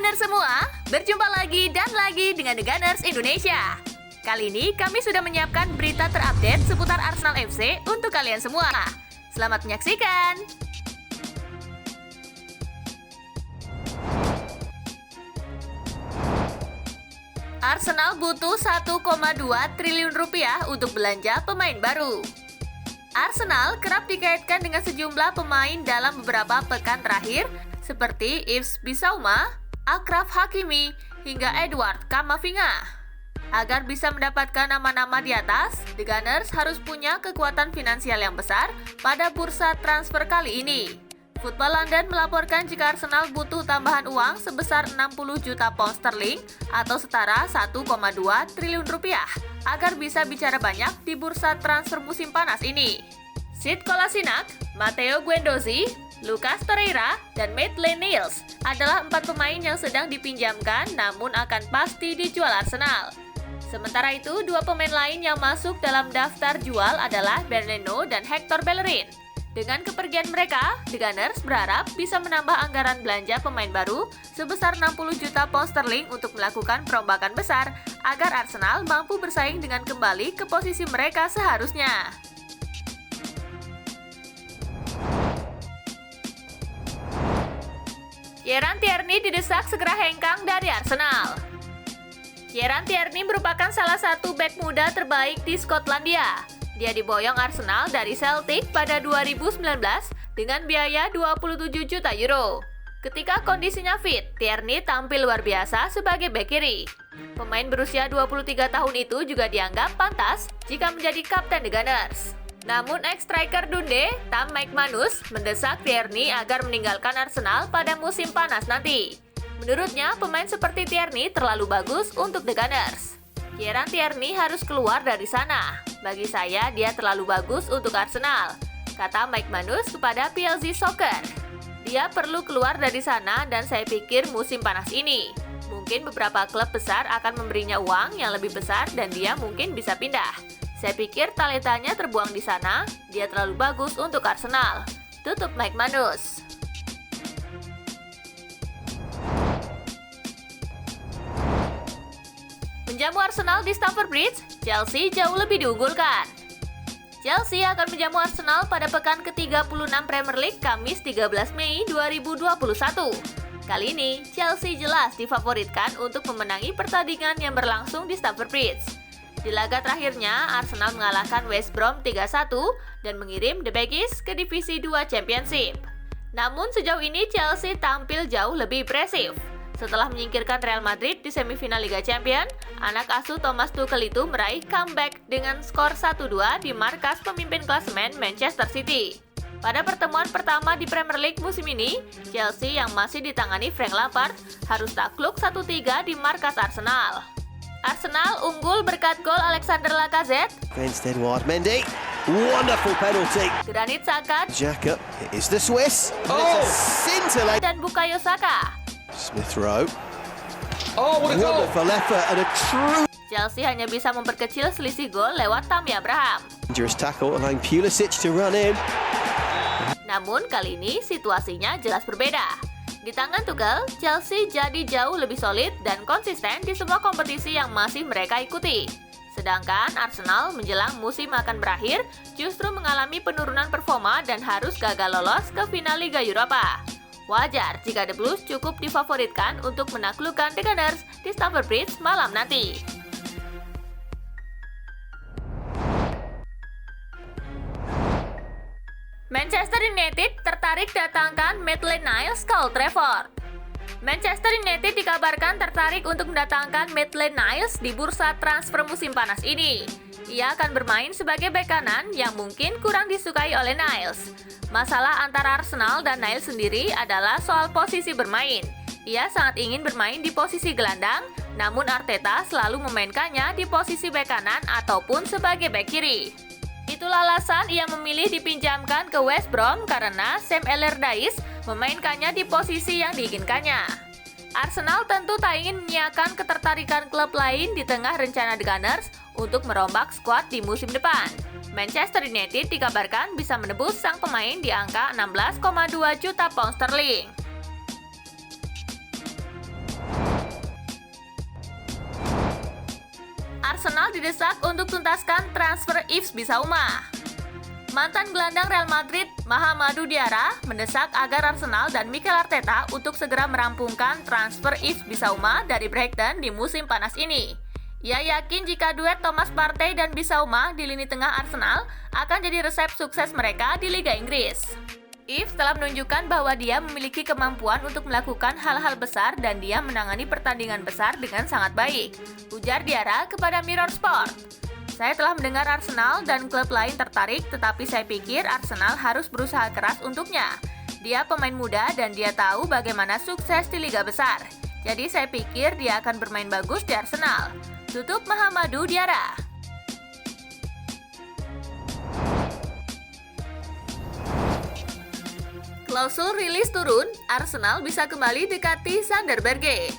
Gunner semua, berjumpa lagi dan lagi dengan The Gunners Indonesia. Kali ini kami sudah menyiapkan berita terupdate seputar Arsenal FC untuk kalian semua. Selamat menyaksikan. Arsenal butuh 1,2 triliun rupiah untuk belanja pemain baru. Arsenal kerap dikaitkan dengan sejumlah pemain dalam beberapa pekan terakhir, seperti Yves Bissouma, Achraf Hakimi, hingga Edouard Camavinga. Agar bisa mendapatkan nama-nama di atas, The Gunners harus punya kekuatan finansial yang besar pada bursa transfer kali ini. Football London melaporkan jika Arsenal butuh tambahan uang sebesar 60 juta pound sterling atau setara 1,2 triliun rupiah agar bisa bicara banyak di bursa transfer musim panas ini. Sead Kolasinac, Matteo Guendouzi, Lucas Torreira, dan Maitland-Niles adalah 4 pemain yang sedang dipinjamkan namun akan pasti dijual Arsenal. Sementara itu, 2 pemain lain yang masuk dalam daftar jual adalah Bernardo dan Hector Bellerin. Dengan kepergian mereka, The Gunners berharap bisa menambah anggaran belanja pemain baru sebesar 60 juta pound sterling untuk melakukan perombakan besar agar Arsenal mampu bersaing dengan kembali ke posisi mereka seharusnya. Kieran Tierney didesak segera hengkang dari Arsenal. Kieran Tierney merupakan salah satu bek muda terbaik di Skotlandia. Dia diboyong Arsenal dari Celtic pada 2019 dengan biaya 27 juta euro. Ketika kondisinya fit, Tierney tampil luar biasa sebagai bek kiri. Pemain berusia 23 tahun itu juga dianggap pantas jika menjadi kapten The Gunners. Namun ex-striker Dundee, Tam McManus, mendesak Tierney agar meninggalkan Arsenal pada musim panas nanti. Menurutnya, pemain seperti Tierney terlalu bagus untuk The Gunners. Kieran Tierney harus keluar dari sana. Bagi saya, dia terlalu bagus untuk Arsenal, kata McManus kepada PLZ Soccer. Dia perlu keluar dari sana dan saya pikir musim panas ini. Mungkin beberapa klub besar akan memberinya uang yang lebih besar dan dia mungkin bisa pindah. Saya pikir talentanya terbuang di sana, dia terlalu bagus untuk Arsenal. Tutup McManus. Menjamu Arsenal di Stamford Bridge, Chelsea jauh lebih diunggulkan. Chelsea akan menjamu Arsenal pada pekan ke-36 Premier League Kamis 13 Mei 2021. Kali ini, Chelsea jelas difavoritkan untuk memenangi pertandingan yang berlangsung di Stamford Bridge. Di laga terakhirnya, Arsenal mengalahkan West Brom 3-1 dan mengirim The Baggies ke Divisi 2 Championship. Namun sejauh ini Chelsea tampil jauh lebih impresif. Setelah menyingkirkan Real Madrid di semifinal Liga Champions, anak asuh Thomas Tuchel itu meraih comeback dengan skor 1-2 di markas pemimpin klasemen Manchester City. Pada pertemuan pertama di Premier League musim ini, Chelsea yang masih ditangani Frank Lampard harus takluk 1-3 di markas Arsenal. Arsenal unggul berkat gol Alexander Lacazette. Against Edouard Mendy. Wonderful penalty. Granit Xhaka. Xhaka, it is the Swiss. It's a scintillating. Dan Bukayo Saka. Smith Rowe. Oh, what a goal! Wonderful effort and a true Chelsea hanya bisa memperkecil selisih gol lewat Tammy Abraham. dangerous tackle, allowing Pulisic to run in. Namun kali ini situasinya jelas berbeda. Di tangan Tuchel, Chelsea jadi jauh lebih solid dan konsisten di semua kompetisi yang masih mereka ikuti. Sedangkan Arsenal menjelang musim akan berakhir justru mengalami penurunan performa dan harus gagal lolos ke final Liga Eropa. Wajar jika The Blues cukup difavoritkan untuk menaklukkan The Gunners di Stamford Bridge malam nanti. Manchester United tertarik datangkan Maitland-Niles ke Old Trafford. Manchester United dikabarkan tertarik untuk mendatangkan Maitland-Niles di bursa transfer musim panas ini. Ia akan bermain sebagai bek kanan yang mungkin kurang disukai oleh Niles. Masalah antara Arsenal dan Niles sendiri adalah soal posisi bermain. Ia sangat ingin bermain di posisi gelandang, namun Arteta selalu memainkannya di posisi bek kanan ataupun sebagai bek kiri. Itulah alasan ia memilih dipinjamkan ke West Brom karena Sam Allardyce memainkannya di posisi yang diinginkannya. Arsenal tentu tak ingin menyiapkan ketertarikan klub lain di tengah rencana The Gunners untuk merombak skuad di musim depan. Manchester United dikabarkan bisa menebus sang pemain di angka 16,2 juta pound sterling. Arsenal didesak untuk tuntaskan transfer Yves Bissouma. Mantan gelandang Real Madrid, Mahamadou Diarra, mendesak agar Arsenal dan Mikel Arteta untuk segera merampungkan transfer Yves Bissouma dari Brighton di musim panas ini. Ia yakin jika duet Thomas Partey dan Bissouma di lini tengah Arsenal akan jadi resep sukses mereka di Liga Inggris. Yves telah menunjukkan bahwa dia memiliki kemampuan untuk melakukan hal-hal besar dan dia menangani pertandingan besar dengan sangat baik, ujar Diarra kepada Mirror Sport. Saya telah mendengar Arsenal dan klub lain tertarik, tetapi saya pikir Arsenal harus berusaha keras untuknya. Dia pemain muda dan dia tahu bagaimana sukses di liga besar. Jadi saya pikir dia akan bermain bagus di Arsenal. Tutup Mahamadou Diarra. Klausul rilis turun, Arsenal bisa kembali dekati Sander Berge.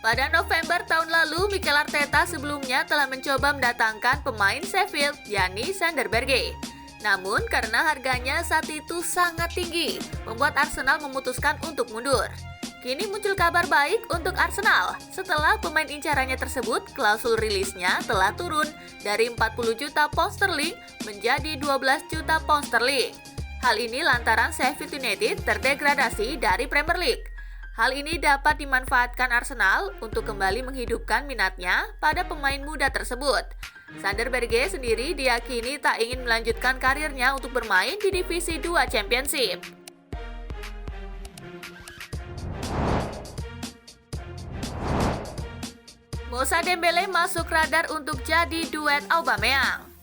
Pada November tahun lalu, Mikel Arteta sebelumnya telah mencoba mendatangkan pemain Sheffield, yakni Sander Berge. Namun, karena harganya saat itu sangat tinggi, membuat Arsenal memutuskan untuk mundur. Kini muncul kabar baik untuk Arsenal. Setelah pemain incarannya tersebut, klausul rilisnya telah turun dari 40 juta pound sterling menjadi 12 juta pound sterling. Hal ini lantaran Sheffield United terdegradasi dari Premier League. Hal ini dapat dimanfaatkan Arsenal untuk kembali menghidupkan minatnya pada pemain muda tersebut. Sander Berge sendiri diyakini tak ingin melanjutkan karirnya untuk bermain di Divisi 2 Championship. Moussa Dembele masuk radar untuk jadi duet Aubameyang.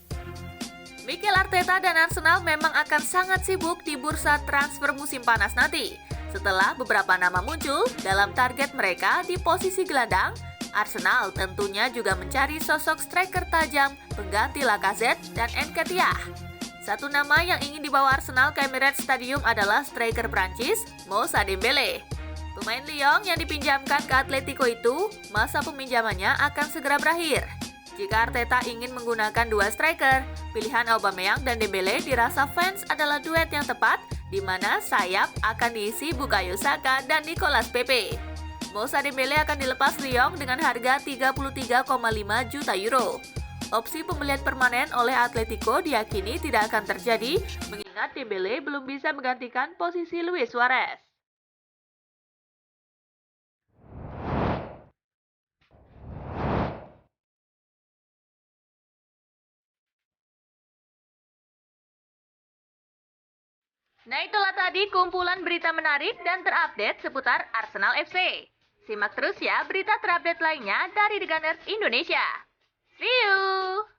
Mikel Arteta dan Arsenal memang akan sangat sibuk di bursa transfer musim panas nanti. Setelah beberapa nama muncul dalam target mereka di posisi gelandang, Arsenal tentunya juga mencari sosok striker tajam pengganti Lacazette dan Nketiah. Satu nama yang ingin dibawa Arsenal ke Emirates Stadium adalah striker Prancis, Moussa Dembele. Pemain Lyon yang dipinjamkan ke Atletico itu, masa peminjamannya akan segera berakhir. Jika Arteta ingin menggunakan dua striker, pilihan Aubameyang dan Dembele dirasa fans adalah duet yang tepat, di mana sayap akan diisi Bukayo Saka dan Nicolas Pepe. Moussa Dembele akan dilepas Lyon dengan harga 33,5 juta euro. Opsi pembelian permanen oleh Atletico diyakini tidak akan terjadi, mengingat Dembele belum bisa menggantikan posisi Luis Suarez. Nah, itulah tadi kumpulan berita menarik dan terupdate seputar Arsenal FC. Simak terus ya berita terupdate lainnya dari The Gunners Indonesia. See you!